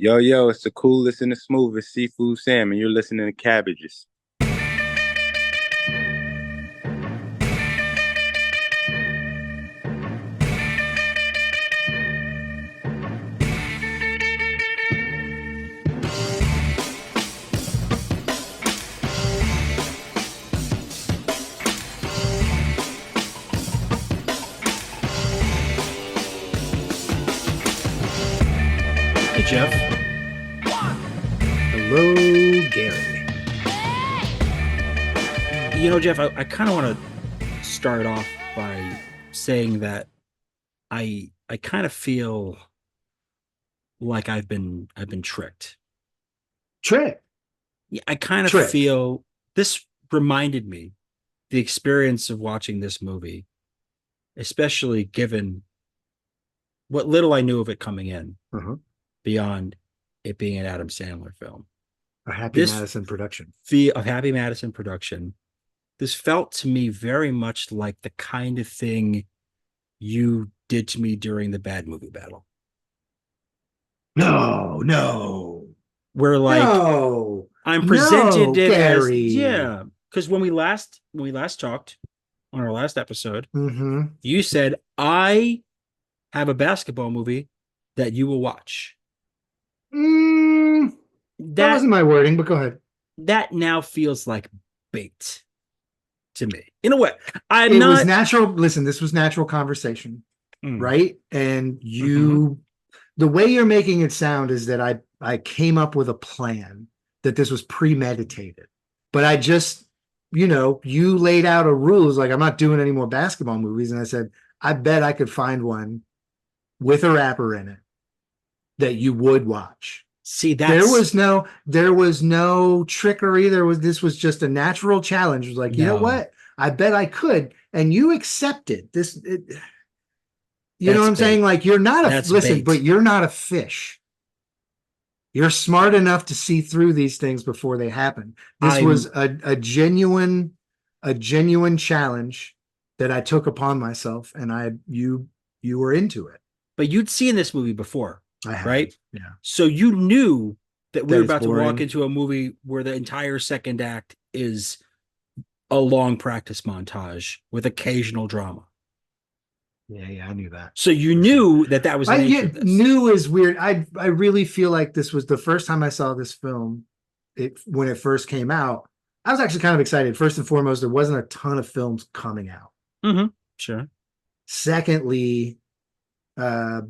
Yo, yo, it's the coolest and the smoothest seafood Sam, and you're listening to Cabbages. Hey, Jeff. Hello, Gary. Jeff, I kind of want to start off by saying that I kind of feel like I've been tricked. Trick. Yeah, I kind of Tricked. feel this reminded me the experience of watching this movie, especially given what little I knew of it coming in Uh-huh. beyond it being an Adam Sandler film. A Happy This Madison production. feel of Happy Madison production. This felt to me very much like the kind of thing you did to me during the bad movie battle, No, no, where like no, I'm presented no, it as Gary. because when we last talked on our last episode, Mm-hmm. you said I have a basketball movie that you will watch. That That wasn't my wording, but go ahead. that now feels like bait to me in a way. I'm It was not. natural. Listen, this was natural conversation, Mm, right? And mhm. the way you're making it sound is that I came up with a plan, that this was premeditated. But I just, you laid out a rules like I'm not doing any more basketball movies. And I said, I bet I could find one with a rapper in it that you would watch. See, There that's there was no trickery. This was just a natural challenge. It was like, you know no, what? I bet I could. And you accepted this. You know what that's I'm saying? bait. Like you're not That's listen, but bait. you're not a fish. You're smart enough to see through these things before they happen. This was I'm a genuine challenge that I took upon myself, and you were into it. But you'd seen this movie before, I have, right? yeah. So you knew that we That were is about to walk boring. into a movie where the entire second act is a long practice montage with occasional drama. Yeah, I knew that So you for sure. knew that that was the I nature of get this. new is weird. I really feel like this was the first time I saw this film. It when it first came out, I was actually kind of excited. First and foremost, there wasn't a ton of films coming out. Mm-hmm. Sure. Secondly, uh,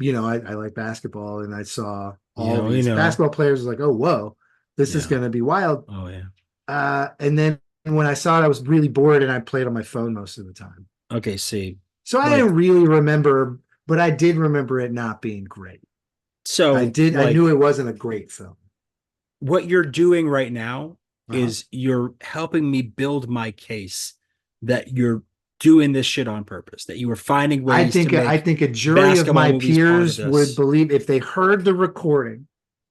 I like basketball, and I saw You all know, you these know. basketball players. I was like, oh whoa, this is Yeah. going to be wild. Oh yeah. And then when I saw it, I was really bored, and I played on my phone most of the time. Okay, see. So I Like didn't really remember, but I did remember it not being great. so I like knew it wasn't a great film. what you're doing right now Uh-huh. is you're helping me build my case that you're doing this shit on purpose, that you were finding ways to I make think a jury of basketball my movies part of peers would this. believe if they heard the recording.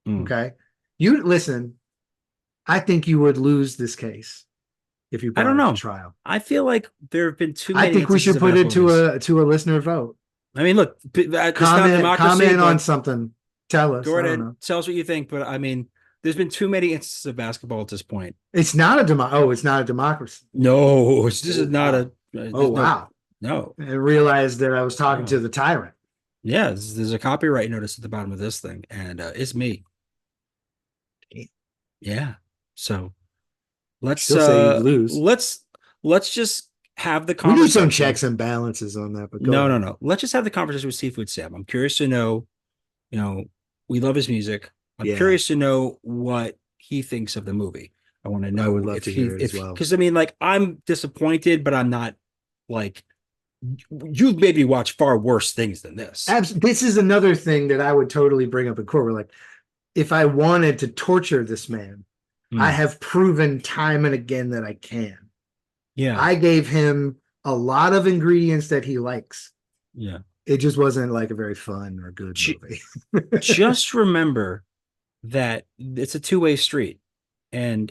Mm. Okay. You listen, I think you would lose this case if you I brought don't it to know. trial. I feel like there have been too I many think we instances should of put it basketball movies. to a listener vote. I mean, look, it's not a democracy, Comment on but something. Tell us. go I right don't ahead, know. tell us what you think. But I mean, there's been too many instances of basketball at this point. It's not a it's not a democracy. No, this Oh is not a. wow. Oh There's no, wow. no, I realized that I was talking to no. the tyrant. Yeah, there's a copyright notice at the bottom of this thing, and it's me. Yeah. So let's Still say you'd uh lose. let's let's just have the We need some conversation. checks and balances on that, but go No, no, ahead. no. Let's just have the conversation with Seafood Sam. I'm curious to know, you know, we love his music. I'm Yeah, curious to know what he thinks of the movie. I want to I would know love if to he hear it as if well. because I mean, like, I'm disappointed, but I'm not like you've made me watch far worse things than this. This is another thing that I would totally bring up in court. We're like, if I wanted to torture this man, I Mm, have proven time and again that I can. yeah, I gave him a lot of ingredients that he likes. yeah. It just wasn't like a very fun or good J- movie. just remember that it's a two-way street. And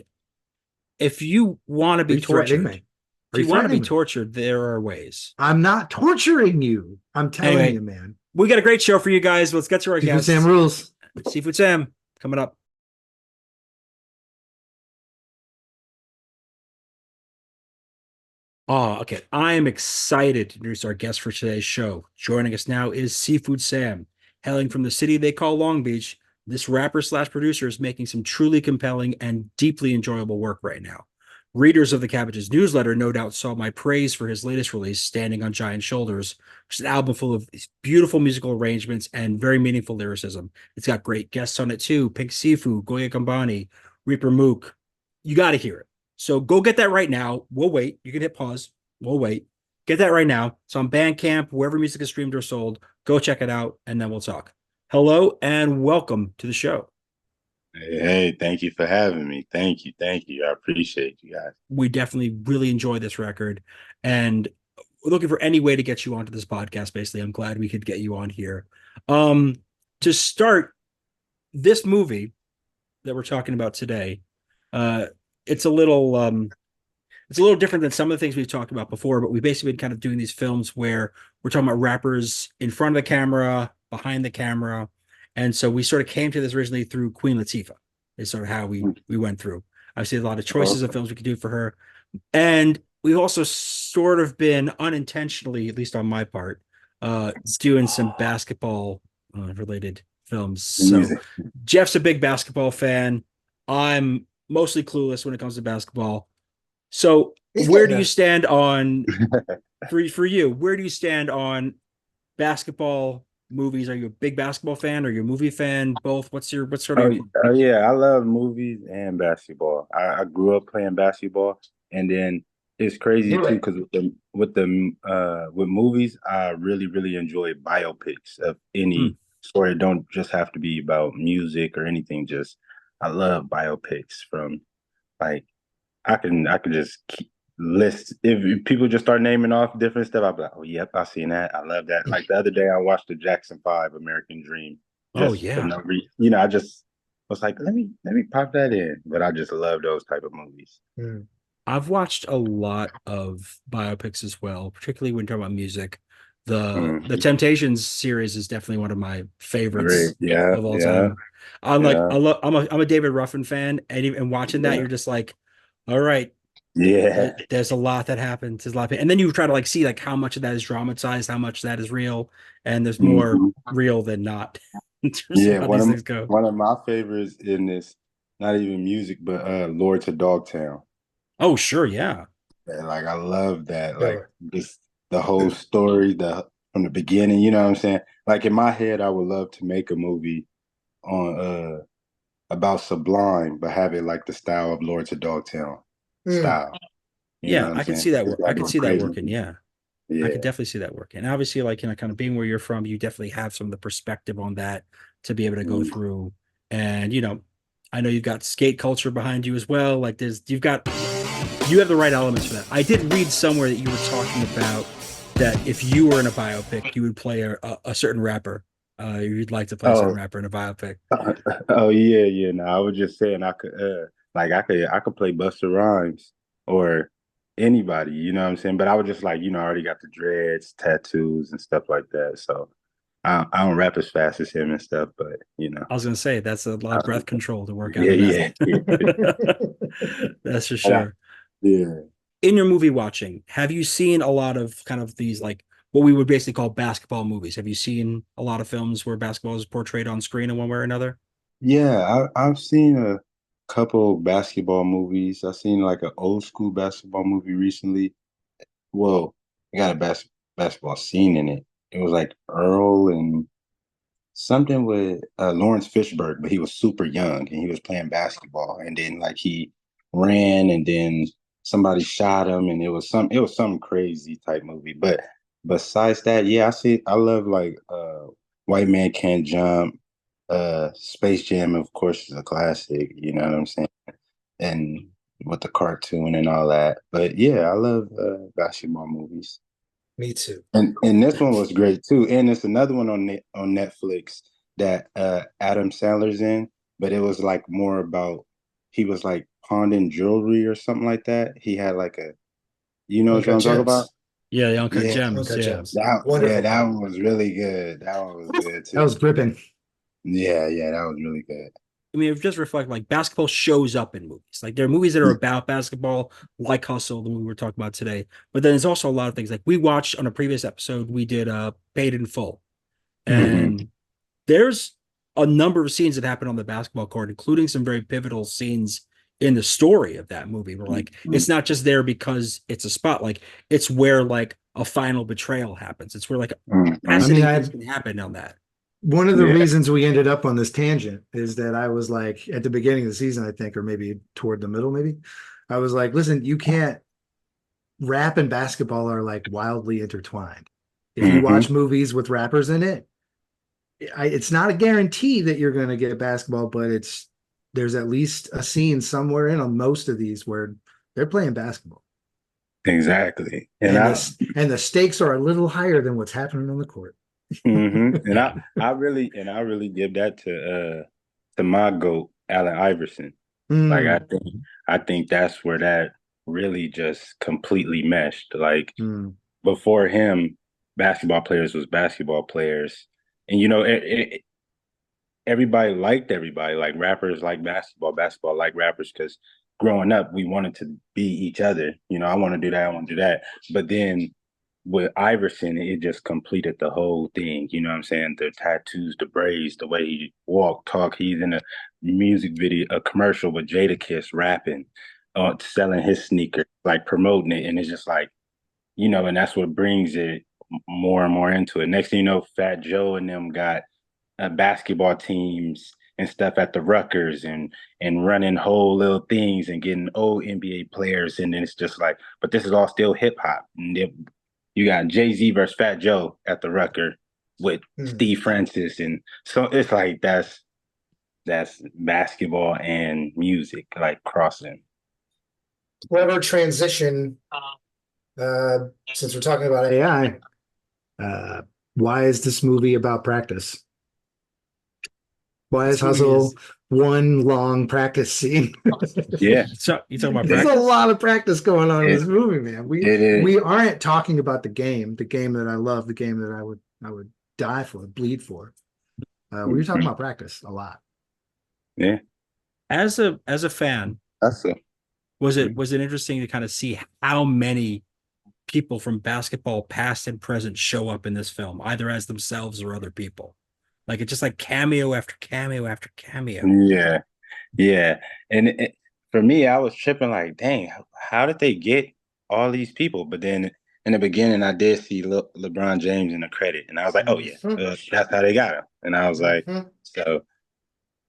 if you want to Are be you threatening tortured, me? if Are you you want to be threatening me? tortured, there are ways. I'm not torturing you. I'm telling Anyway, you, man. we got a great show for you guys. Let's get to our Seafood Sam guests. rules. Seafood Sam coming up. Oh, okay. I am excited to introduce our guest for today's show. Joining us now is Seafood Sam. Hailing from the city they call Long Beach, this rapper slash producer is making some truly compelling and deeply enjoyable work right now. Readers of the Cabbages newsletter no doubt saw my praise for his latest release, Standing on Giant Shoulders, which is an album full of beautiful musical arrangements and very meaningful lyricism. It's got great guests on it too: Pink Sifu, Goya Kambani, Reaper Mook. You got to hear it. So go get that right now. We'll wait. You can hit pause. We'll wait. Get that right now. It's on Bandcamp, wherever music is streamed or sold. Go check it out, and then we'll talk. Hello and welcome to the show. Hey, thank you for having me. Thank you. I appreciate you guys. We definitely really enjoy this record, and we're looking for any way to get you onto this podcast. Basically, I'm glad we could get you on here. To start, this movie that we're talking about today, it's a little different than some of the things we've talked about before, but we've basically been kind of doing these films where we're talking about rappers in front of the camera, behind the camera. And so we sort of came to this originally through Queen Latifah, is sort of how we went through. I've seen a lot of choices of films we could do for her. And we've also sort of been unintentionally, at least on my part, doing some basketball related films. So Jeff's a big basketball fan. I'm mostly clueless when it comes to basketball. So where do you stand on for you? Where do you stand on basketball movies? Are you a big basketball fan? Are you a movie fan? Both? What's sort of Yeah, I love movies and basketball. I grew up playing basketball, and then it's crazy too because with movies, I really enjoy biopics of any story. It don't just have to be about music or anything. Just I love biopics from like I can just list if people just start naming off different stuff. I'll be like, oh yep, I've seen that. I love that. Like the other day, I watched the Jackson 5 American Dream. Oh Just for yeah. no reason, I just was like, let me pop that in. But I just love those type of movies. I've watched a lot of biopics as well, particularly when talking about music. The Temptations series is definitely one of my favorites Yeah, of all yeah, time. I'm like, yeah, I'm a David Ruffin fan, and watching that, you're just like, all right, yeah. there's a lot that happens. There's a lot, and then you try to like see like how much of that is dramatized, how much of that is real, and there's more Mhm. real than not in terms of Yeah, how these things go. one of my favorites in this, not even music, but Lord to Dogtown. Oh, sure, yeah. And like I love that. Yeah. Like just the whole story, the from the beginning, you know what I'm saying? Like in my head, I would love to make a movie on about Sublime, but have it like the style of Lord to Dogtown style. You know Yeah, what I'm I could saying? see that. It's I got could no see that crazy. working. Yeah. I Yeah. could definitely see that working. And obviously, like, kind of being where you're from, you definitely have some of the perspective on that to be able to go through. And, I know you've got skate culture behind you as well. Like you have the right elements for that. I did read somewhere that you were talking about that if you were in a biopic, you would play a certain rapper. You'd like to play a certain Oh, rapper in a biopic. oh yeah, yeah. No, I was just saying I could like I could play Busta Rhymes or anybody, you know what I'm saying? But I was just like, I already got the dreads, tattoos and stuff like that. So I don't rap as fast as him and stuff, but I was going to say that's a lot I, of breath control to work out yeah, of yeah, yeah. that. That's for sure. Yeah. In your movie watching, have you seen a lot of kind of these like what we would basically call basketball movies? Have you seen a lot of films where basketball is portrayed on screen in one way or another? Yeah, I've seen a couple basketball movies. I've seen like an old school basketball movie recently. Well, it got a basketball scene in it. It was like Earl and something with Lawrence Fishburne, but he was super young and he was playing basketball. And then like he ran and then somebody shot him and it was some crazy type movie. But besides that, yeah, I love like White Man Can't Jump, Space Jam, of course, is a classic, you know what I'm saying? And with the cartoon and all that. But yeah, I love basketball movies. Me too. And this one was great too. And it's another one on Netflix that Adam Sandler's in, but it was like more about he was like pawning jewelry or something like that. He had like you know what Uncut I'm talking about? Gems. Yeah, the Uncut Yeah, Gems. Uncut Yeah. Gems. Wonderful that movie. one was really good. That one was good That too. was gripping. Yeah, yeah, that was really good. I mean, if just reflect like basketball shows up in movies. Like there are movies that are about basketball, like Hustle, the movie we're talking about today. But then there's also a lot of things like we watched on a previous episode, we did Paid in Full. Hmm. And there's a number of scenes that happen on the basketball court, including some very pivotal scenes in the story of that movie. Where like it's not just there because it's a spot, like it's where like a final betrayal happens. It's where like I mean, fascinating things I can happen on that. one of the Yeah. reasons we ended up on this tangent is that I was like at the beginning of the season, I think, or maybe toward the middle, maybe. I was like, listen, you can't rap and basketball are like wildly intertwined. If you Hmm. watch movies with rappers in it, it's not a guarantee that you're going to get basketball, but there's at least a scene somewhere in on most of these where they're playing basketball, Exactly. and the stakes are a little higher than what's happening on the court. And I really give that to my GOAT, Allen Iverson. Like Mm, I think that's where that really just completely meshed. Like mm, before him, basketball players was basketball players. And everybody liked everybody. Like rappers like basketball, basketball like rappers, because growing up we wanted to be each other. I want to do that, I want to do that. But then with Iverson, it just completed the whole thing. You know what I'm saying? The tattoos, the braids, the way he walk, talk. He's in a music video, a commercial with Jadakiss rapping, selling his sneaker, like promoting it. And it's just like, and that's what brings it more and more into it. Next thing you know, Fat Joe and them got basketball teams and stuff at the Rutgers and running whole little things and getting old NBA players. And then it's just like, but this is all still hip hop. And you got Jay-Z versus Fat Joe at the Rucker with mm. Steve Francis. And so it's like that's basketball and music like crossing. Clever transition. Since we're talking about AI, why is this movie about practice? Why is Hustle one long practice scene? Yeah. So you talking about There's a practice? lot of practice going on in It, this movie, man. We it is. we aren't talking about the game that I love, the game that I would die for, bleed for. We're talking about practice a lot. Yeah. As a fan, That's a was it interesting to kind of see how many people from basketball, past and present, show up in this film, either as themselves or other people? Like it's just like cameo after cameo after cameo. yeah. Yeah. And for me, I was tripping like, dang, how did they get all these people? But then in the beginning, I did see LeBron James in the credit, and I was like, oh yeah, that's how they got him. And I was like, so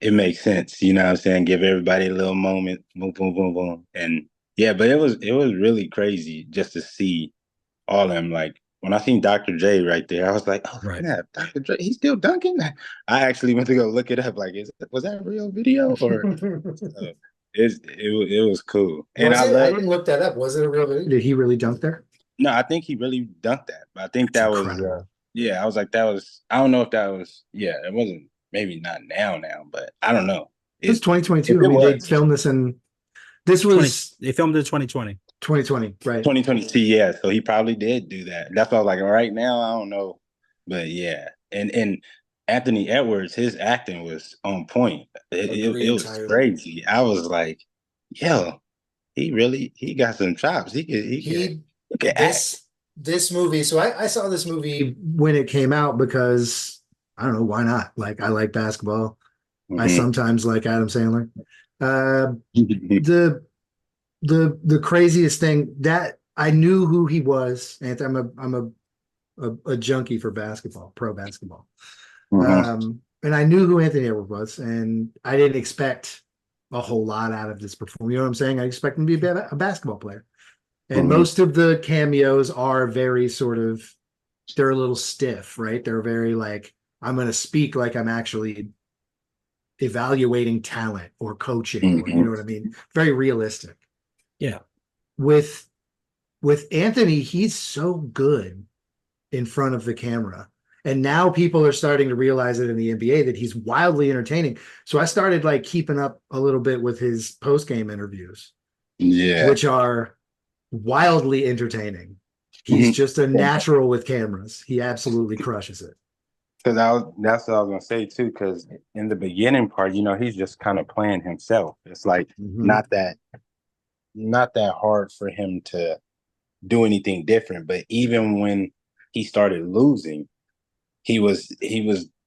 it makes sense, you know what I'm saying? Give everybody a little moment, boom, boom, boom, boom, and yeah. But it was really crazy just to see all of them. Like when I seen Dr. J right there, I was like, oh, look Right. at that, Dr. J, he's still dunking. I actually went to go look it up. Like, was that a real video or? It was cool, and I love. didn't look that up. Was it a real video? Did he really dunk there? No, I think he really dunked that. But I think That's that was incredible. yeah. I was like, that was. I don't know if that was. Yeah, it wasn't. Maybe not now, but I don't know. It's If 2022. I it mean, they was filmed this in this 20, was they filmed it in 2020. 2020, right? 2020, yeah. So he probably did do that. That's why I was like, right now, I don't know, but yeah. And Anthony Edwards, his acting was on point. It Agreed, was Tyler. crazy. I was like, yo, he got some chops. He could act. This movie. So I saw this movie when it came out because I don't know why not. Like I like basketball. I Mhm. sometimes like Adam Sandler. The the craziest thing that I knew who he was, and I'm a junkie for basketball, pro basketball. Mhm. And I knew who Anthony Edwards was, and I didn't expect a whole lot out of this performance. You know what I'm saying? I expect him to be a basketball player. And Mhm. most of the cameos are very sort of, they're a little stiff, right? They're very like, I'm going to speak like I'm actually evaluating talent or coaching, or you know Mhm. what I mean? Very realistic. Yeah. With Anthony, he's so good in front of the camera. And now people are starting to realize it in the NBA that he's wildly entertaining. So I started like keeping up a little bit with his post-game interviews, Yeah. which are wildly entertaining. He's just a natural with cameras. He absolutely crushes it. Because that's what I was gonna say too. Because in the beginning part, he's just kind of playing himself. It's like Mhm. not that hard for him to do anything different. But even when he started losing, he was.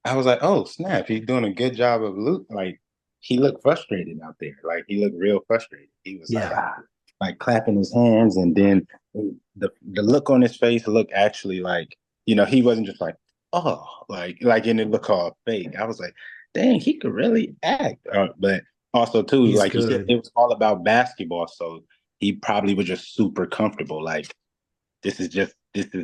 I was like, oh snap, he's doing a good job of like he looked frustrated out there. Like he looked real frustrated. He was like Yeah. like clapping his hands, and then the look on his face looked actually like he wasn't just like oh like and it looked all fake. I was like, dang, he could really act. But also too, He's like you said, good. it was all about basketball, so he probably was just super comfortable. Like this is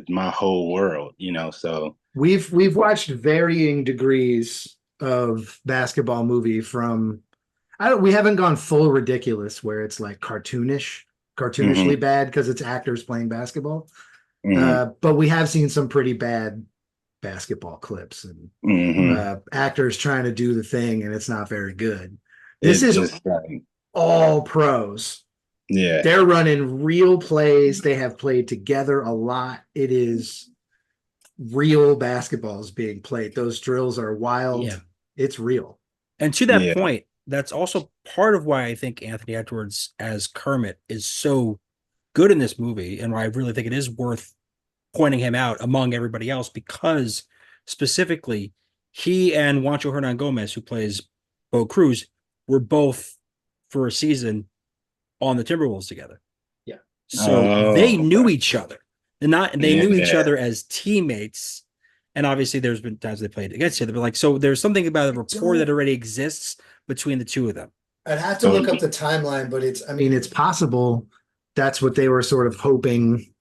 my whole world, So We've watched varying degrees of basketball movie from I don't we haven't gone full ridiculous where it's like cartoonishly hmm bad because it's actors playing basketball. hmm But we have seen some pretty bad basketball clips and hmm actors trying to do the thing and it's not very good. This It is just like all pros. yeah. They're running real plays. They have played together a lot. It is real basketballs being played. Those drills are Yeah. wild. It's real. And to that Yeah. point, that's also part of why I think Anthony Edwards as Kermit is so good in this movie, and why I really think it is worth pointing him out among everybody else, because specifically he and Juancho Hernan Gomez, who plays Bo Cruz, were both for a season on the Timberwolves together. Yeah. So they Oh, knew okay. each other. They knew each Yeah. other as teammates. And obviously there's been times they played against each other, but like so there's something about the rapport that already exists between the two of them. I'd have to look So up the timeline, but I mean, it's possible that's what they were sort of hoping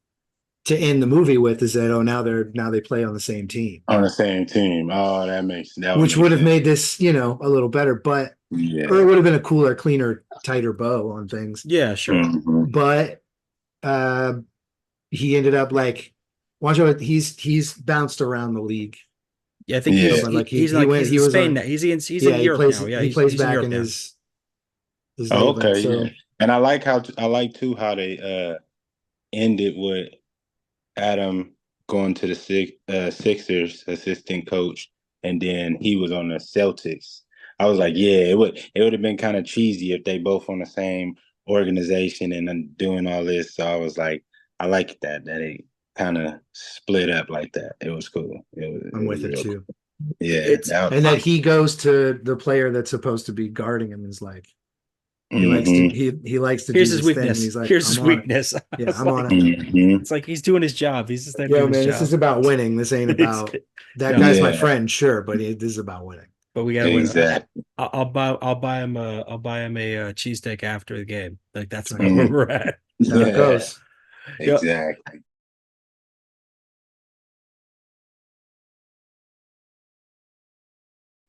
to end the movie with is that, oh, now they play on the same team, on the same team. Oh, that would which make would have sense. made this, a little better, or it Yeah. would have been a cooler, cleaner, tighter bow on things. Yeah, sure. hmm But, uh, he ended up like, Juancho, he's bounced around the league. Yeah, I think So, Yeah. but like he's he like went, he's in he was Spain on, now. He's in yeah, Europe now. Yeah, he plays he's in back Europe in now. his Oh, native land. okay. Yeah. So And I like too how they ended with Adam going to the Sixers assistant coach, and then he was on the Celtics. I was like, yeah, it would have been kind of cheesy if they both on the same organization and then doing all this. So I was like, I like that it kind of split up like that. It was cool. I'm It was with it real cool. too. Yeah. It's That, And that he goes to the player that's supposed to be guarding him is like hmm he likes to Here's do his this thing and weakness. he's like, Here's I'm his on it. weakness. I Yeah, was I'm on like, it. hmm it's like he's doing his job. He's just there to do Yo, his man, this is job. about winning. This ain't It's, about that no, guy's my Yeah. friend, sure, but this is about winning. but we got to win. Exactly. I'll buy him a cheesesteak after the game. Like that's That's about where we're at. how it Yeah. goes. Yeah. Exactly.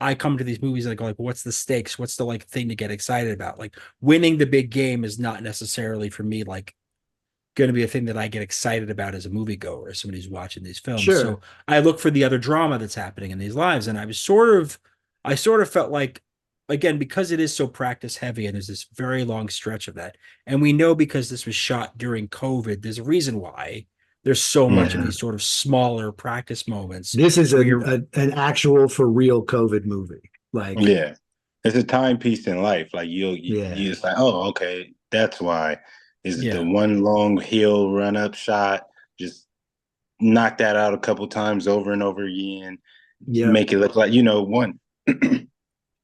I come to these movies and I go like, what's the stakes? What's the like thing to get excited about? Like winning the big game is not necessarily for me like going to be a thing that I get excited about as a moviegoer, as somebody who's watching these films. So Sure. I look for the other drama that's happening in these lives, and I sort of felt like, again, because it is so practice heavy, and there's this very long stretch of that, and we know because this was shot during COVID, there's a reason why there's so much of Yeah. these sort of smaller practice moments This is where you're, an actual for real COVID movie. Like, Yeah. It's a timepiece in life. Like you yeah. just like, oh, okay, that's why. Is the yeah, one long hill run up shot, just knock that out a couple times over and over again, Yeah. make it look like, one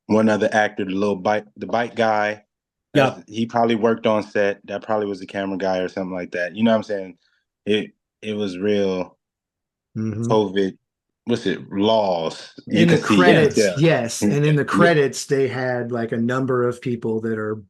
one other actor, the bike guy, yeah. he probably worked on set. That probably was the camera guy or something like that. You know what I'm saying? It was real hmm COVID, what's it, laws. You In the could see, you could credits, tell. yes. And in the Yeah. credits, they had like a number of people that are,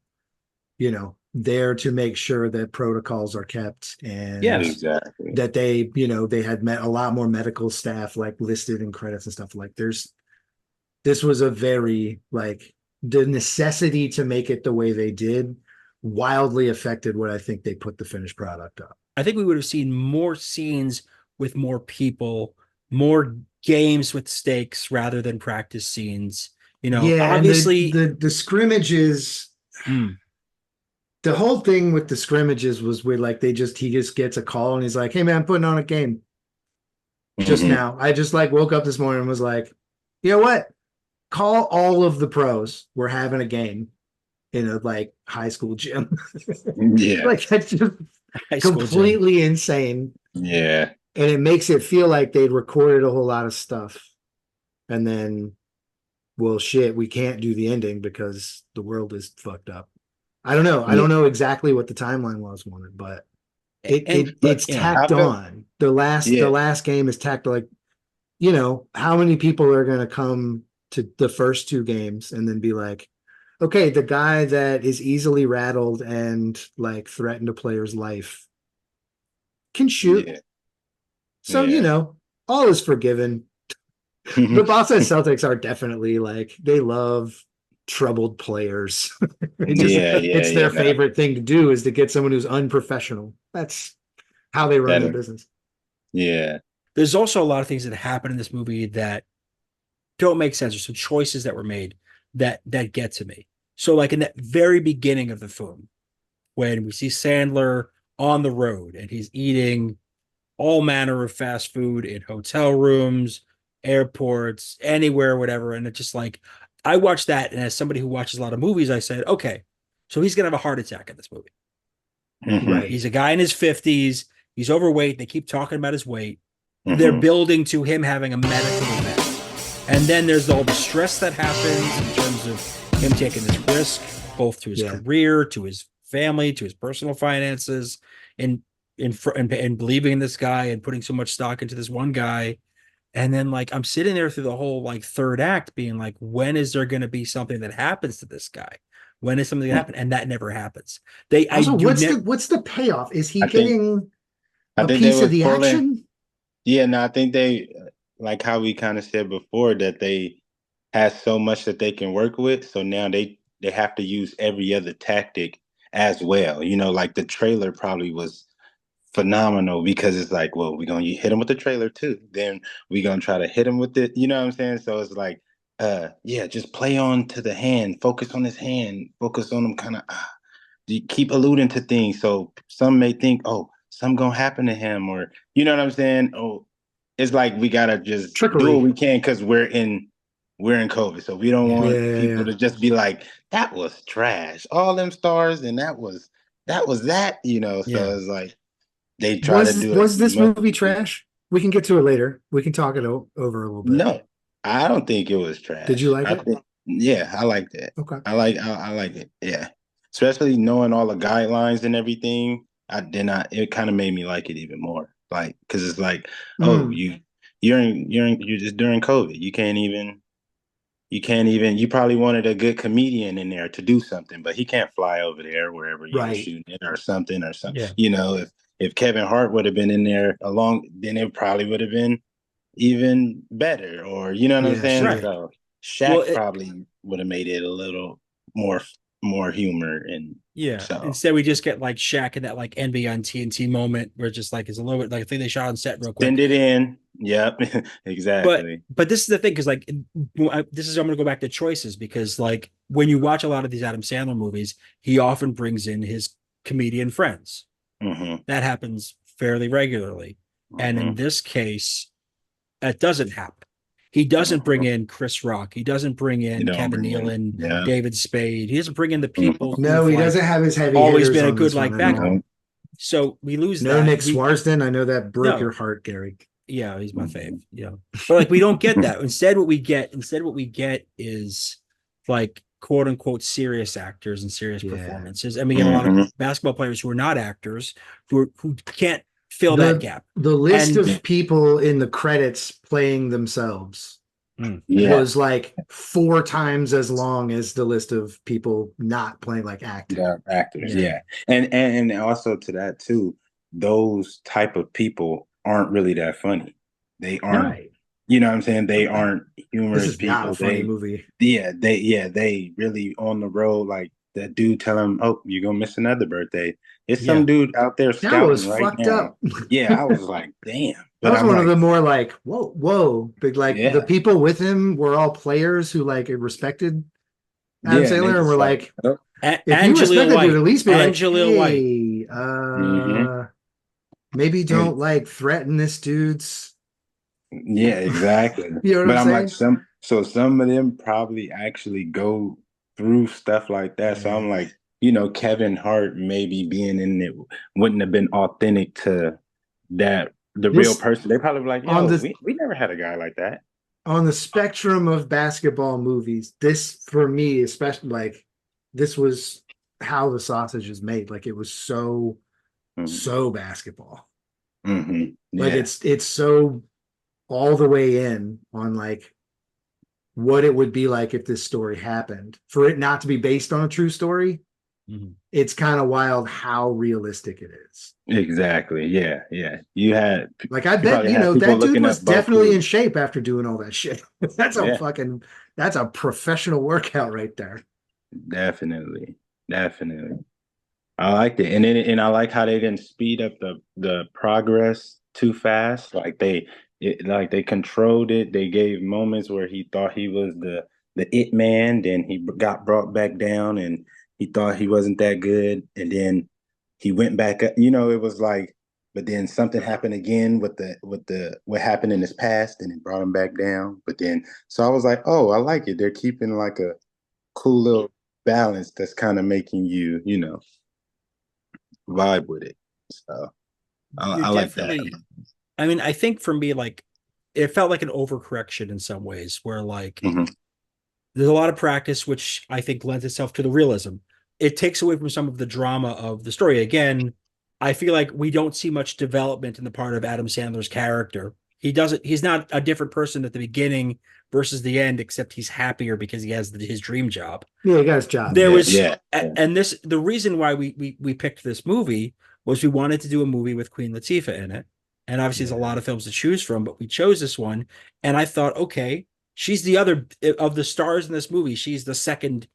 there to make sure that protocols are kept and Yes. Exactly. that they had met a lot more medical staff like listed in credits and stuff. Like this was a very like the necessity to make it the way they did wildly affected what I think they put the finished product up. I think we would have seen more scenes with more people, more games with stakes rather than practice scenes. Yeah, and Obviously, the scrimmages, mm, the whole thing with the scrimmages was where like he just gets a call and he's like, "Hey man, I'm putting on a game just hmm now. I just like woke up this morning and was like, You know what? Call all of the pros. We're having a game in a like high school gym. Yeah. Like that's just High school gym. completely insane. Yeah. And it makes it feel like they'd recorded a whole lot of stuff. And then, well, shit, we can't do the ending because the world is fucked up. I don't know. I don't know exactly what the timeline was on it, but it's Yeah. tacked on. The last game is tacked like, you know, how many people are going to come to the first two games and then be like, okay, the guy that is easily rattled and like threatened a player's life can shoot. Yeah. So, you know, all is forgiven. The Boston Celtics are definitely like, they love troubled players. It's their favorite thing to do is to get someone who's unprofessional. That's how they run their business. Yeah. There's also a lot of things that happen in this movie that don't make sense. There's some choices that were made that get to me. So like in that very beginning of the film, when we see Sandler on the road and he's eating all manner of fast food in hotel rooms, airports, anywhere, whatever. And it's just like, I watched that. And as somebody who watches a lot of movies, I said, okay, so he's going to have a heart attack in this movie. Right. He's a guy in his 50s. He's overweight. They keep talking about his weight. They're building to him having a medical event. And then there's all the stress that happens in terms of him taking this risk, both to his career, to his family, to his personal finances, and believing in this guy and putting so much stock into this one guy. And then like I'm sitting there through the whole like third act being like, when is there going to be something that happens to this guy? When is something going to happen? And that never happens. What's the payoff? Is he getting a piece of the action? Yeah, no, I think they, like how we kind of said before, that they have so much that they can work with. So now they have to use every other tactic as well. You know, like the trailer probably was phenomenal because it's like, well, we're going to hit him with the trailer too. Then we're going to try to hit him with it. You know what I'm saying? So it's like, just play on to the hand, focus on his hand, focus on him kind of, you keep alluding to things. So some may think, oh, something going to happen to him, or, you know what I'm saying? Oh, it's like, we got to just do what we can because we're in COVID. So we don't want people to just be like, that was trash. All them stars. And that was that, you know? So it's like, they try to do it. Was this movie trash? We can get to it later. We can talk it over a little bit. No, I don't think it was trash. Did you like it? Yeah, I liked it. Okay. I like it. Yeah. Especially knowing all the guidelines and everything. It kind of made me like it even more. Like, because it's like, oh, you're just during COVID. You probably wanted a good comedian in there to do something, but he can't fly over there wherever you're shooting it or something. Yeah. You know, if Kevin Hart would have been in there then it probably would have been even better, or you know what I'm saying? Right. So Shaq probably would have made it a little more humor, and so instead we just get like Shaq in that like NBA on TNT moment where it's just like it's a little bit like I think they shot on set real quick. Send it in. Yep. Exactly. But this is the thing, because like I'm gonna go back to choices, because like when you watch a lot of these Adam Sandler movies, he often brings in his comedian friends. That happens fairly regularly. And in this case, that doesn't happen. He doesn't bring in Chris Rock. He doesn't bring in Kevin Nealon, David Spade. He doesn't bring in the people. No, he doesn't have his heavy always hitters been a on good this like one, backup. So we lose no that. Nick Swarsden. I know that broke your heart, Gary. Yeah, he's my fave. Yeah. But like we don't get that. Instead what we get is like quote unquote serious actors and serious performances. And we get a lot of basketball players who are not actors who can't fill that gap. The list of people in the credits playing themselves was like 4 times as long as the list of people not playing like actors. And also to that too, those type of people aren't really that funny. They aren't. Right. You know what I'm saying? They aren't humorous this is people. Not a funny movie. They really on the road. Like that dude tell him, "Oh, you're gonna miss another birthday." It's some dude out there scouting that was right fucked now. Up. Yeah, I was like, "Damn." But that was one of the more like, whoa, big like the people with him were all players who like respected Adam Sandler and were like, if you respected, you'd at least be like, hey, maybe don't like threaten this dude's. Yeah, exactly. You know what I'm saying? Like So some of them probably actually go through stuff like that. So Yeah. I'm like, Kevin Hart maybe being in it wouldn't have been authentic to that the real This person. They probably be like, on yo, the we never had a guy like that. on the spectrum of basketball movies, this for me, especially like this was how the sausage is made. Like it was so Hmm. so basketball. Like Yeah. it's so all the way in on like what it would be like if this story happened. For it not to be based on a true story, Mhm. it's kind of wild how realistic it is. Exactly. Yeah. Yeah. Like I You bet, probably had people that dude looking was up definitely in Boku. shape after doing all that shit. That's a Yeah. fucking that's a professional workout right there. Definitely. Definitely. I liked it, and I like how they didn't speed up the progress too fast. Like they controlled it. They gave moments where he thought he was the it man, then he got brought back down, and he thought he wasn't that good, and then he went back up. It was like, but then something happened again with the what happened in his past, and it brought him back down. But then, so I was like, oh, I like it. They're keeping like a cool little balance that's kind of making you vibe with it. So You're I like that. definitely, I mean, I think for me, like, it felt like an overcorrection in some ways, where like Hmm. there's a lot of practice, which I think lends itself to the realism. It takes away from some of the drama of the story. Again, I feel like we don't see much development in the part of Adam Sandler's character. He's not a different person at the beginning versus the end, except he's happier because he has his dream job. Yeah, he got his job. There Yeah, was, yeah, yeah. and the reason why we picked this movie was we wanted to do a movie with Queen Latifah in it. And obviously, there's a Yeah. lot of films to choose from, but we chose this one. And I thought, okay, she's the other of the stars in this movie. She's the second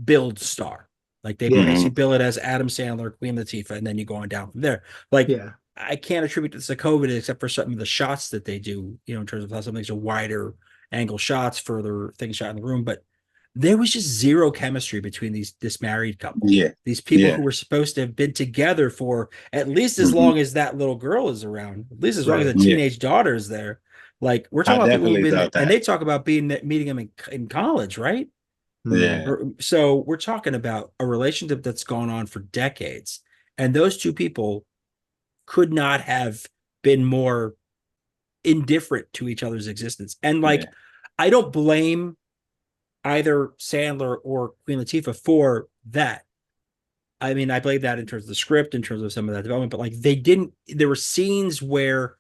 build star. Like they Yeah. basically Hmm. bill it as Adam Sandler, Queen Latifah, and then you go on down from there. Like Yeah. I can't attribute this to COVID except for some of the shots that they do, in terms of how some things are wider angle shots, further things shot in the room. But there was just zero chemistry between this married couple. Yeah, These people yeah. who were supposed to have been together for at least as Hmm. long as that little girl is around, at least as long as Right. a Yeah. teenage daughter is there. Like we're I talking about people who've definitely been, thought and that. they talk about meeting them in college, right? Hmm. Yeah. So we're talking about a relationship that's gone on for decades, and those two people could not have been more indifferent to each other's existence. And Yeah. like, I don't blame either Sandler or Queen Latifah for that. I mean, I blame that in terms of the script, in terms of some of that development, but like they didn't. There were scenes where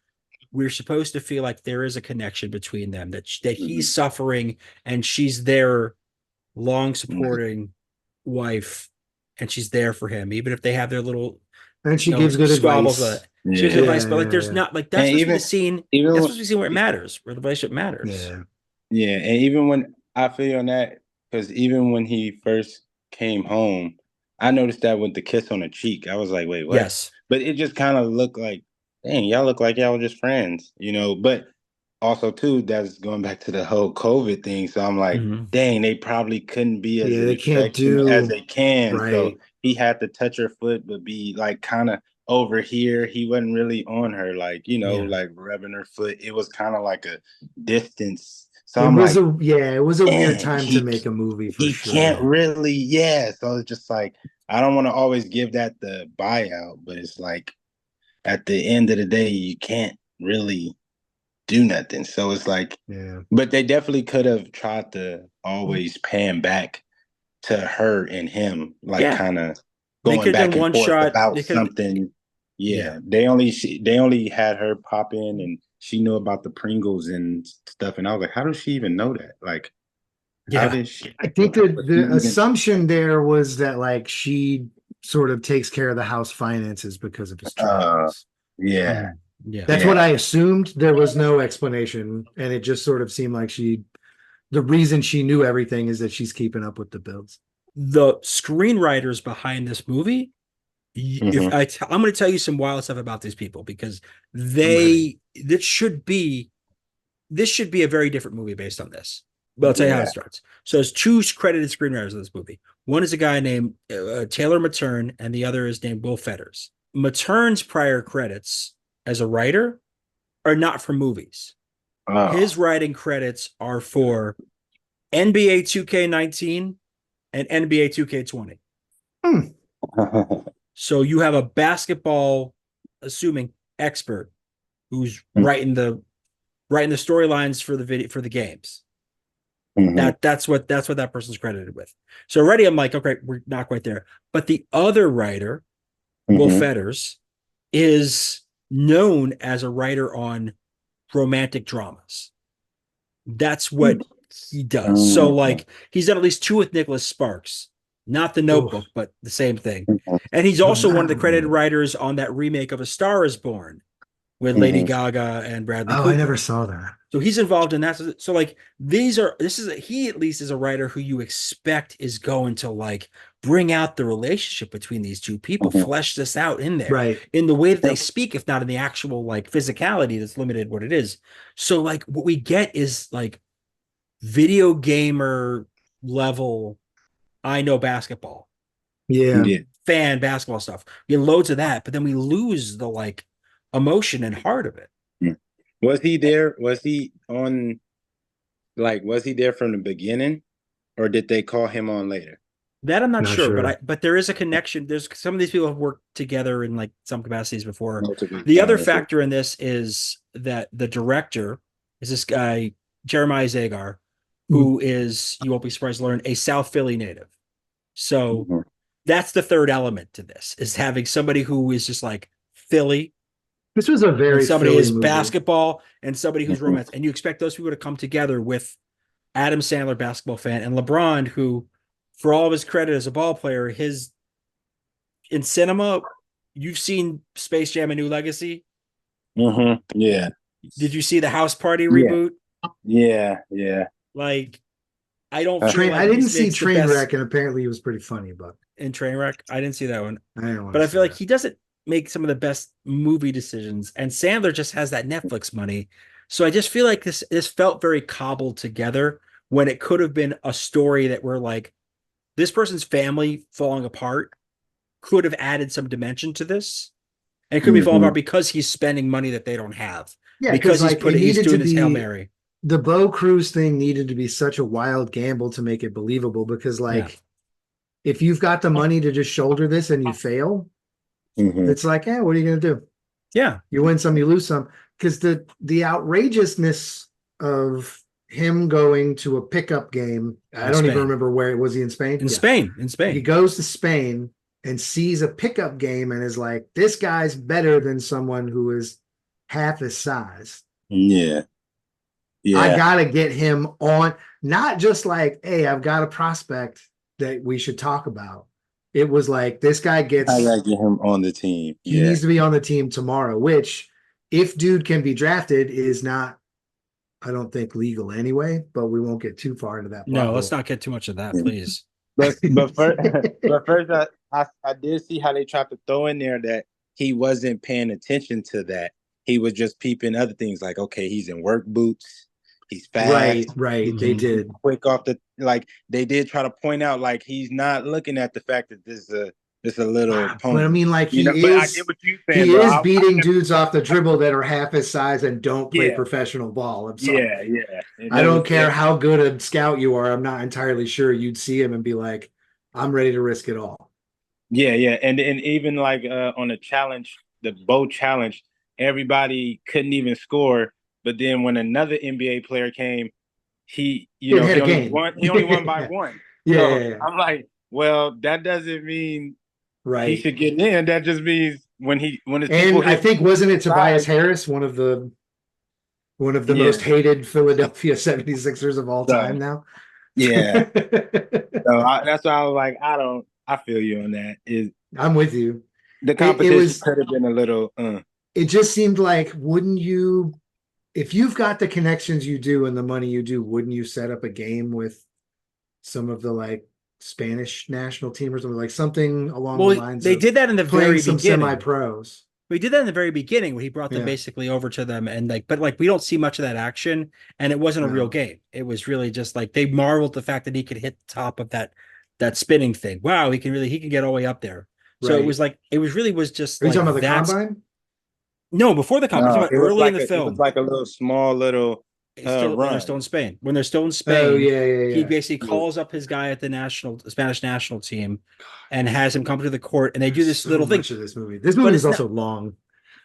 we're supposed to feel like there is a connection between them, that Hmm. he's suffering and she's there long Hmm. supporting wife, and she's there for him, even if they have their little, And she gives good squabbles. advice. She gives Yeah. advice, Yeah, but like, yeah, there's yeah. not like that's And supposed to be the scene. That's even supposed to be the scene where it matters, where the relationship matters. Yeah. yeah, and even when I feel on that, because even when he first came home, I noticed that with the kiss on the cheek. I was like, wait, what? Yes. But it just kind of looked like, dang, y'all look like y'all were just friends. But also, too, that's going back to the whole COVID thing. So I'm like, Mhm. dang, they probably couldn't be as Yeah, they can't affectionate as do they can. So right. he had to touch her foot, but be like kind of over here. He wasn't really on her, Yeah. like rubbing her foot. It was kind of like a distance. So It I'm was like, a yeah, it was a weird dang, time to make a movie for he can't sure. really, yeah. So it's just like I don't want to always give that the buyout, but it's like at the end of the day, you can't really do nothing. So it's like, Yeah. but they definitely could have tried to always pan back to her and him, like Yeah. kind of They going could have done back and one forth shot. about They could, something. yeah. Yeah, they only had her pop in, and she knew about the Pringles and stuff. And I was like, how does she even know that? Like, how Yeah. did she? I think that Was she the even? assumption there was that like she sort of takes care of the house finances because of his Uh, travels. yeah, Mhm. Yeah. That's what yeah. I assumed. There was no explanation, and it just sort of seemed like the reason she knew everything is that she's keeping up with the bills. The screenwriters behind this movie, if Hmm. I'm going to tell you some wild stuff about these people, because I'm ready. this should be a very different movie based on this. But I'll tell you how it Yeah. starts. So there's two credited screenwriters of this movie. One is a guy named Taylor Materne, and the other is named Will Fetters. Materne's prior credits as a writer are not for movies. Oh. His writing credits are for NBA 2K19 and NBA 2K20. Hmm. So you have a basketball, assuming expert, who's writing the storylines for the video for the games. Mm-hmm. That's what that person's credited with. So already I'm like, okay, we're not quite there. But the other writer, Will Mm-hmm. Fetters, is known as a writer on romantic dramas. That's what he does. So Mm-hmm. like he's done at least two with Nicholas Sparks, not The Oof. Notebook, but the same thing. And he's also one of the credited writers on that remake of A Star Is Born with Lady Mm-hmm. Gaga and Bradley Oh, Cooper. I never saw that. So he's involved in that. So like he at least is a writer who you expect is going to like bring out the relationship between these two people, Mm-hmm. flesh this out in there Right. in the way that they speak, if not in the actual like physicality that's limited what it is. So like what we get is like video gamer level, I know basketball, Yeah. Yeah. fan basketball stuff. We get loads of that, but then we lose the like emotion and heart of it. Was he there? Was he on? Like, was he there from the beginning, or did they call him on later? That I'm not Not sure, sure. but there is a connection. There's some of these people have worked together in like some capacities before. Multiple The other times. factor in this is that the director is this guy, Jeremiah Zagar, who is, you won't be surprised to learn, a South Philly native. So Mhm. that's the third element to this, is having somebody who is just like Philly, This was a and very somebody Philly is movie. basketball, and somebody who's Mhm. romance. And you expect those people to come together with Adam Sandler, basketball fan, and LeBron, who, for all of his credit as a ball player, his in cinema, you've seen Space Jam: A New Legacy. Mhm. Yeah. Did you see the House Party Yeah. reboot? Yeah. Yeah. Like, I don't feel Train. like I didn't he see makes the best Trainwreck, and apparently it was pretty funny, but in Trainwreck. I didn't see that one, I didn't want but to I see feel like that. he doesn't make some of the best movie decisions. And Sandler just has that Netflix money, so I just feel like this felt very cobbled together when it could have been a story that we're like, this person's family falling apart could have added some dimension to this, and it could be falling Mhm. apart because he's spending money that they don't have, Yeah, because because like it he's needed to doing this Hail be Mary. the Bo Cruz thing needed to be such a wild gamble to make it believable. Because Yeah. like, if you've got the money to just shoulder this and you fail, Mhm. it's like, what are you gonna do? Yeah. You win some, you lose some. Because the outrageousness of him going to a pickup game, I don't even Spain. remember where was he in Spain? In Yeah. Spain. In He Spain. goes to Spain and sees a pickup game and is like, this guy's better than someone who is half his size. Yeah. I Yeah. gotta get him on, not just like, hey, I've got a prospect that we should talk about. It was like, this guy I gets, gotta get him on the team. he Yeah. needs to be on the team tomorrow, which, if dude can be drafted, is not, I don't think, legal anyway, but we won't get too far into that. No, let's not get too much of that, Yeah. please. But first, but first, I did see how they tried to throw in there that he wasn't paying attention to that. He was just peeping other things like, okay, he's in work boots, he's fast, Right. They did. quick off the like. They did try to point out like he's not looking at the fact that this is a little But pony. I mean, like, You know, but I get what you're saying. he Though. is beating dudes off the dribble that are half his size and don't play Yeah. professional ball. I'm sorry. Yeah. I don't care how good a scout you are. I'm not entirely sure you'd see him and be like, I'm ready to risk it all. Yeah, and even like on the challenge, the bow challenge, everybody couldn't even score. But then when another NBA player came, he It had a game. He only won by Yeah. one. Yeah, So yeah. I'm like, well, that doesn't mean he Right. should get in. That just means when his And people I hit think, wasn't it Tobias side, Harris, one of the Yeah. most hated Philadelphia 76ers of all So, time now? yeah. So that's why I was like, I feel you on that. I'm with you. The It competition was, could have been a little. it just seemed like, wouldn't you, if you've got the connections you do and the money you do, wouldn't you set up a game with some of the like Spanish national team or something, like something along the Well, lines they of did that in the playing very some beginning. semi-pros? We did that in the very beginning where he brought them Yeah. basically over to them, and like, but like we don't see much of that action, and it wasn't a real No. game. It was really just like they marveled the fact that he could hit the top of that spinning thing. Wow, he can get all the way up there. So Right. it was like it was really was just Are you like talking about the that's combine? No, before the combine. I'm talking about early in the It was film. like a little small little when they're still in Spain. When they're still in Oh Spain, yeah. he basically calls up his guy at the Spanish national team and has him come to the court, and they do this so little thing. much of this movie. This But movie it's is also long.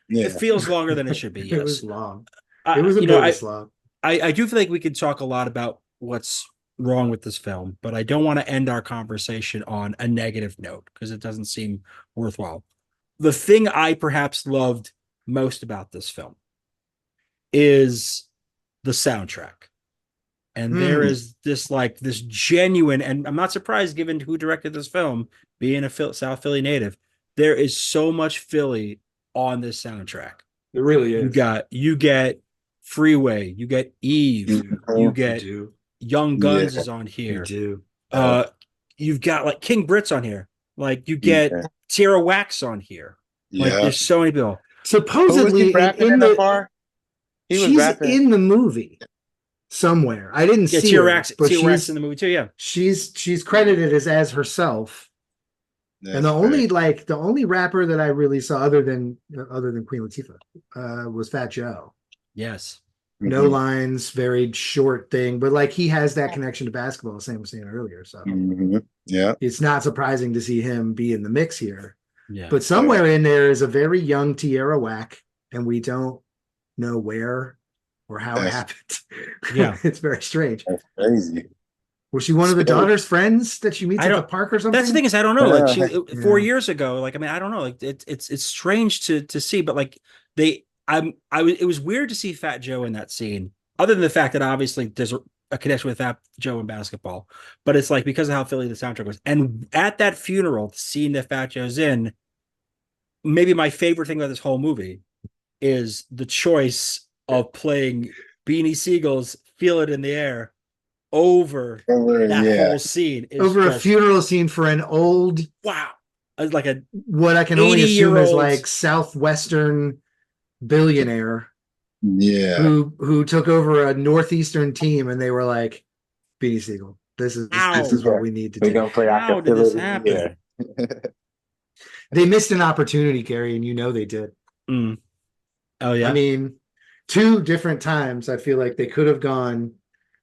Yeah. It feels longer than it should be. It was Yes, long. It was a bit of a slog. I do feel like we could talk a lot about what's wrong with this film, but I don't want to end our conversation on a negative note because it doesn't seem worthwhile. The thing I perhaps loved most about this film is the soundtrack. And there is this genuine, and I'm not surprised given who directed this film, being a South Philly native, there is so much Philly on this soundtrack. It really is. You get Freeway, you get Eve, you get Young Guns is on here. You do. You've got like King Brit's on here. Like you get Tierra Wax on here. Like there's so many people. Supposedly in the car. She's in the movie somewhere. I didn't see Tierra her, Wax, but Tierra Wax in the movie too. Yeah, she's credited as herself. That's and the only rapper that I really saw other than Queen Latifah was Fat Joe. Yes. No lines, very short thing, but like he has that connection to basketball, same was saying earlier. So yeah, it's not surprising to see him be in the mix here. Yeah. But somewhere in there is a very young Tierra Whack, and we don't know where or how it happened. Yeah. It's very strange. That's crazy. Was she one of the daughter's friends that she meets at the park or something? That's the thing is I don't know. Like 4 years ago, like I mean, I don't know. Like it's strange to see, but like it was weird to see Fat Joe in that scene, other than the fact that obviously there's a connection with Fat Joe in basketball, but it's like because of how Philly the soundtrack was. And at that funeral, the scene that Fat Joe's in, maybe my favorite thing about this whole movie is the choice of playing Beanie Siegel's Feel It in the Air over that whole scene. Over a funeral scene for an old, like a what I can only assume is like Southwestern billionaire who took over a Northeastern team, and they were like, Beanie Siegel, this is what we need to do. How did this happen? They missed an opportunity, Gary, and you know they did. Oh yeah. I mean, 2 different times I feel like they could have gone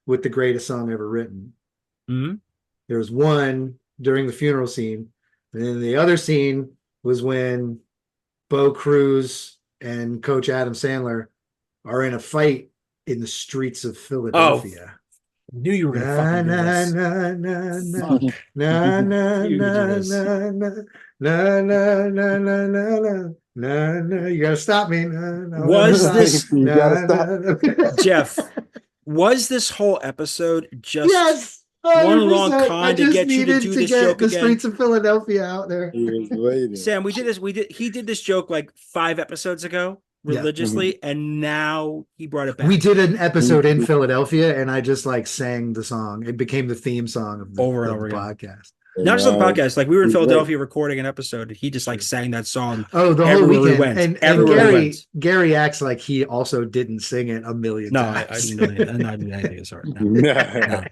with the greatest song ever written. There was one during the funeral scene, and then the other scene was when Bo Cruz and Coach Adam Sandler are in a fight in the streets of Philadelphia. Knew you were gonna You gotta stop me. Was this Jeff? Was this whole episode just 100%. one long con to get you to do this joke the again? Streets of Philadelphia out there. Sam, we did this. He did this joke like 5 episodes ago religiously, and now he brought it back. We did an episode in Philadelphia, and I just like sang the song. It became the theme song of the podcast. Not just on the podcast. Like we were in Philadelphia recording an episode, and he just like sang that song. Oh, the whole weekend. And Gary acts like he also didn't sing it a million times. No, I'm not doing anything. Sorry. No.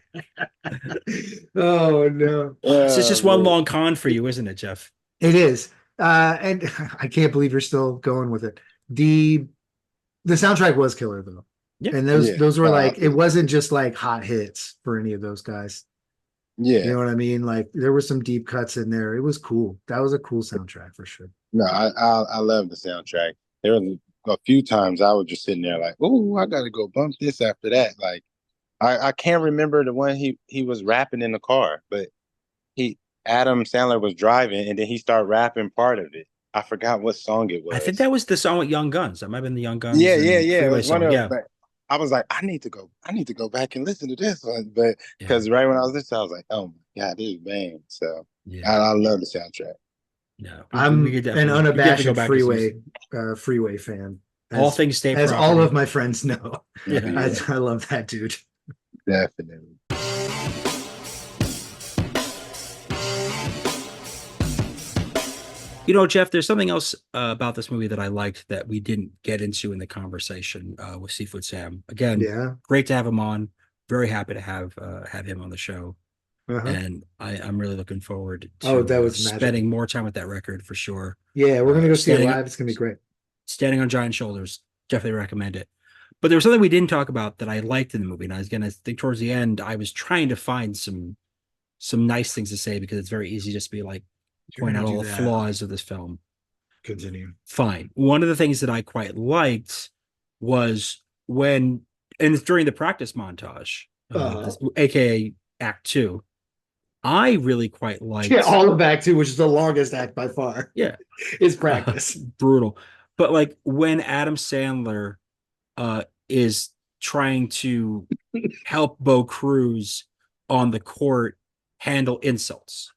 Oh no! So it's just one long con for you, isn't it, Jeff? It is, and I can't believe you're still going with it. The soundtrack was killer though, and those were like it wasn't just like hot hits for any of those guys. Yeah, you know what I mean. Like there were some deep cuts in there. It was cool. That was a cool soundtrack for sure. No, I love the soundtrack. There was a few times I was just sitting there like, oh, I got to go bump this after that. Like I can't remember the one he was rapping in the car, but Adam Sandler was driving and then he started rapping part of it. I forgot what song it was. I think that was the song with Young Guns. That might have been the Young Guns. Yeah. It was one of them. I was like, I need to go back and listen to this one. But because right when I was listening, I was like, oh my God, this is bang. So I love the soundtrack. No, I'm an unabashed Freeway fan. All things stay as property. All of my friends know. I love that dude. Definitely. You know, Jeff, there's something else about this movie that I liked that we didn't get into in the conversation with Seafood Sam. Again, great to have him on. Very happy to have him on the show. And I'm really looking forward to spending more time with that record for sure. Yeah, we're going to go see it live. It's going to be great. Standing on Giant Shoulders. Definitely recommend it. But there was something we didn't talk about that I liked in the movie, and I was gonna think towards the end, I was trying to find some nice things to say because it's very easy just to be like You're point gonna out all do the that. flaws of this film. Continue. Fine. One of the things that I quite liked was when, and it's during the practice montage, aka Act Two. I really quite liked. Yeah, all of Act Two, which is the longest act by far. Yeah, is practice. Brutal. But like when Adam Sandler is trying to help Bo Cruz on the court handle insults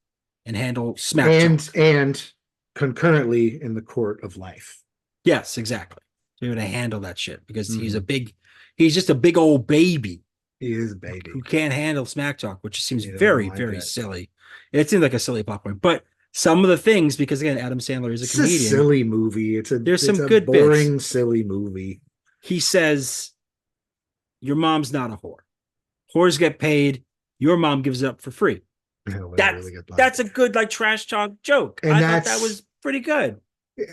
and handle smack talk. And concurrently in the court of life. Yes, exactly. To be able to handle that shit because he's just a big old baby. He is a baby who can't handle smack talk, which seems very, very silly. It seems like a silly plot point, but some of the things, because again, Adam Sandler is a comedian. It's a silly movie. There's some good boring, bits. Silly movie. He says, "Your mom's not a whore. Whores get paid. Your mom gives it up for free." That's a good like trash talk joke. And I thought that was pretty good.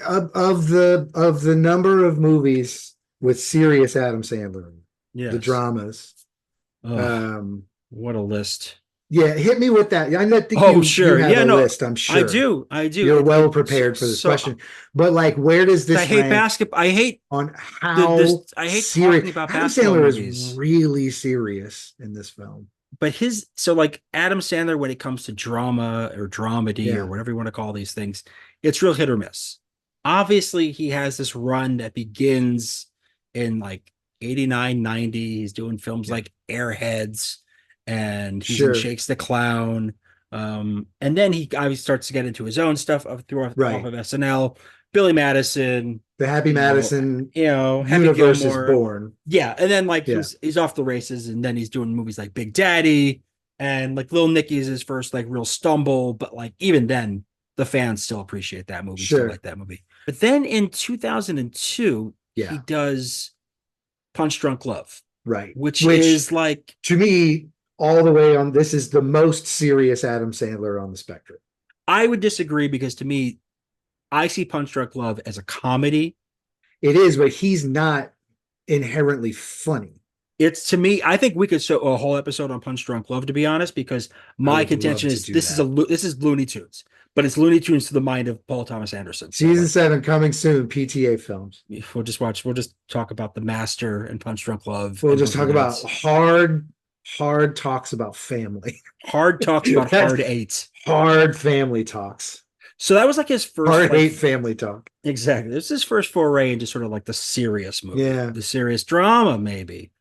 Of the number of movies with serious Adam Sandler, the dramas. What a list. Yeah, hit me with that. I think you have a list, I'm sure. I do. You're well prepared for this question. But like, where does this I hate basketball. I hate on how I hate talking about Adam basketball Sandler movies. Is really serious in this film. But like Adam Sandler, when it comes to drama or dramedy or whatever you want to call these things, it's real hit or miss. Obviously, he has this run that begins in like 89, 90. He's doing films like Airheads, and he's in Shakes the Clown. And then he obviously starts to get into his own stuff off of SNL. Billy Madison, the Happy Madison, Happy universe Gilmore. Is born. Yeah, and then like he's off the races, and then he's doing movies like Big Daddy, and like Little Nicky is his first like real stumble. But like even then, the fans still appreciate that movie, still like that movie. But then in 2002, he does Punch Drunk Love, right? Which is like, to me, all the way on. This is the most serious Adam Sandler on the spectrum. I would disagree because to me, I see Punch Drunk Love as a comedy. It is, but he's not inherently funny. It's, to me, I think we could show a whole episode on Punch Drunk Love, to be honest, because my contention is this is Looney Tunes, but it's Looney Tunes to the mind of Paul Thomas Anderson. Season 7 coming soon. PTA films. We'll just talk about The Master and Punch Drunk Love. We'll just talk about hard talks about family. Hard talks about hard eight. Hard family talks. So that was like his first hard eight family talk. Exactly. This is his first foray into sort of like the serious movie, the serious drama, maybe.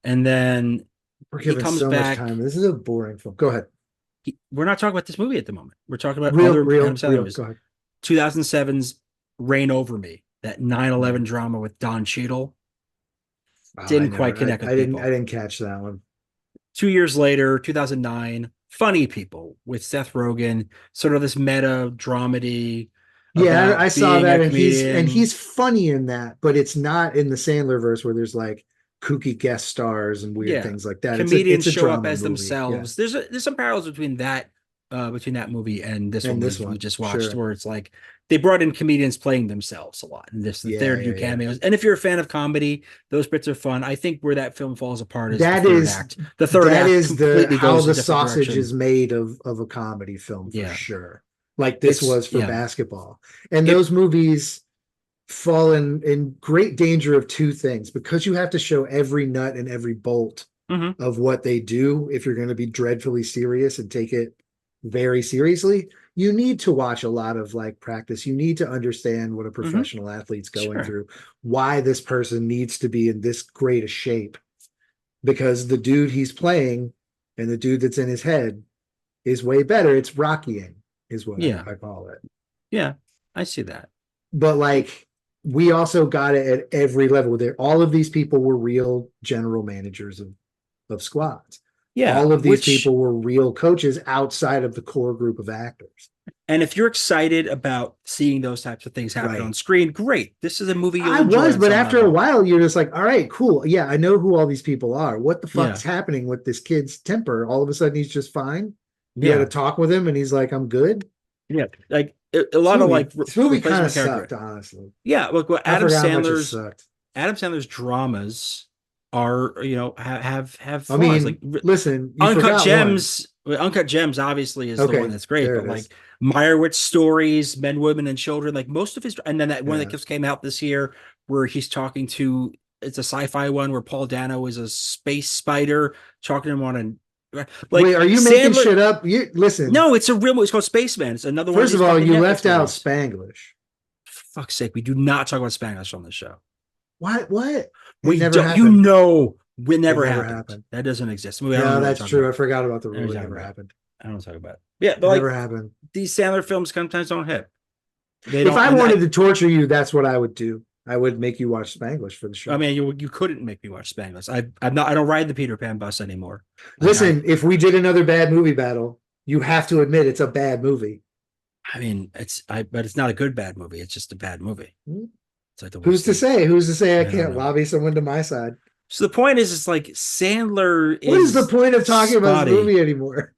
And then he comes back. Much time. This is a boring film. Go ahead. We're not talking about this movie at the moment. We're talking about real. Go ahead. 2007's Reign Over Me, that 9/11 drama with Don Cheadle. Didn't quite connect with people. I didn't catch that one. 2 years later, 2009, Funny People with Seth Rogen, sort of this meta dramedy. Yeah, I saw that, and he's funny in that, but it's not in the Sandler-verse where there's like kooky guest stars and weird things like that. Comedians show up as themselves. There's some parallels between that movie and this one we just watched, where it's like they brought in comedians playing themselves a lot, and they're new cameos. And if you're a fan of comedy, those bits are fun. I think where that film falls apart is the third act. The third act is how the sausage is made of a comedy film for sure. Like this was for basketball, and those movies fall in great danger of two things, because you have to show every nut and every bolt of what they do if you're going to be dreadfully serious and take it very seriously. You need to watch a lot of like practice. You need to understand what a professional athlete's going through, why this person needs to be in this great a shape, because the dude he's playing and the dude that's in his head is way better. It's Rockying is what I call it. Yeah, I see that. But like, we also got it at every level there. All of these people were real general managers of squads. Yeah. All of these people were real coaches outside of the core group of actors. And if you're excited about seeing those types of things happen on screen, great. This is a movie you'll enjoy. But after a while, you're just like, all right, cool. Yeah, I know who all these people are. What the fuck's happening with this kid's temper? All of a sudden, he's just fine. You had to talk with him, and he's like, I'm good. Yeah, like a lot of like this movie kind of sucked, honestly. Yeah, look, Adam Sandler's dramas are, have I flaws. mean, Like listen, you Uncut forgot Gems. Uncut Gems obviously is the Okay, one that's great, there but it like is. Meyerowitz stories, Men, Women, and Children, like most of his, and then that one that Yeah. just came out this year where he's talking to, it's a sci-fi one where Paul Dano is a space spider talking to him on an, like Wait, are you making Sandler. shit up? You listen. No, it's a real movie. It's called Spaceman. It's another one of First these of all, fucking you Netflix left out movies. Spanglish. For fuck's sake, we do not talk about Spanglish on this show. What? It We never don't. happened. It never never happened. happened. That doesn't exist. No, that's true. I forgot about the rule. It never about it. happened. I don't talk about it. Yeah, but It like never happened. these Sandler films sometimes don't hit. They If don't. I wanted to torture you, that's what I would do. I would make you watch Spanglish for the show. I mean, you couldn't make me watch Spanglish. I'm not. I don't ride the Peter Pan bus anymore. Listen, if we did another bad movie battle, you have to admit it's a bad movie. I mean, but it's not a good bad movie. It's just a bad movie. It's like Who's to say? Who's to say I can't lobby someone to my side? So the point is, it's like Sandler is. What is the point of talking about this movie anymore?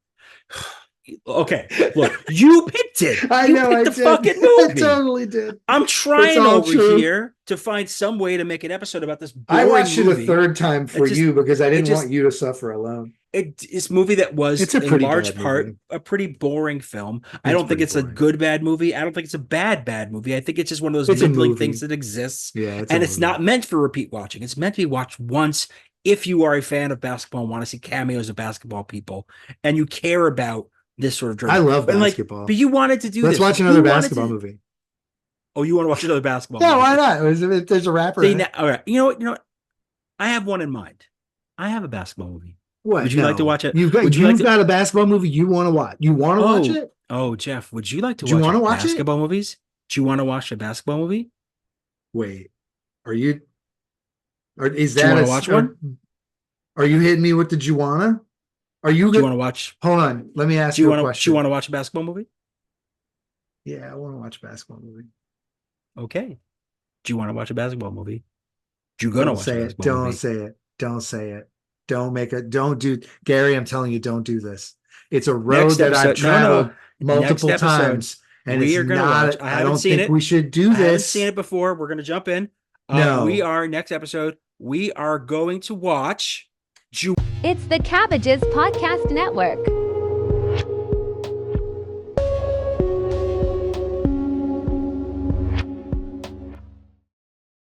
Okay, look, you picked it. I you know, picked I the did. fucking movie. I totally did. I'm trying over true. here to find some way to make an episode about this. I watched movie. it a third time for you because I didn't want you to suffer alone. It's a movie that was it's a in large part movie. a pretty boring film. I don't think it's boring. A good bad movie. I don't think it's a bad movie. I think it's just one of those middling things that exists. Yeah, and it's not meant for repeat watching. It's meant to be watched once if you are a fan of basketball and want to see cameos of basketball people and you care about this sort of drama. I love basketball. But you wanted to do Let's this. watch another basketball movie. Oh, you want to watch another basketball movie? Yeah, why not? If there's a rapper. All right. You know what? I have one in mind. I have a basketball movie. What? Would you like to watch it? You've got a basketball movie you want to watch. You want to watch it? Oh, Jeff, would you like to watch basketball movies? Do you want to watch a basketball movie? Wait, is that do you want to watch one? Are you hitting me with the Juana? Do you want to watch? Hold on, let me ask you a question. Do you want to watch a basketball movie? Yeah, I want to watch a basketball movie. Okay. Do you want to watch a basketball movie? Don't say it. Don't say it. Don't say it. Don't do Gary, I'm telling you, don't do this. It's a road that I've traveled multiple times. And we are going to watch. I don't think we should do this. I haven't seen it before. We're going to jump in. No. Next episode, we are going to watch. It's the Cabbages Podcast Network.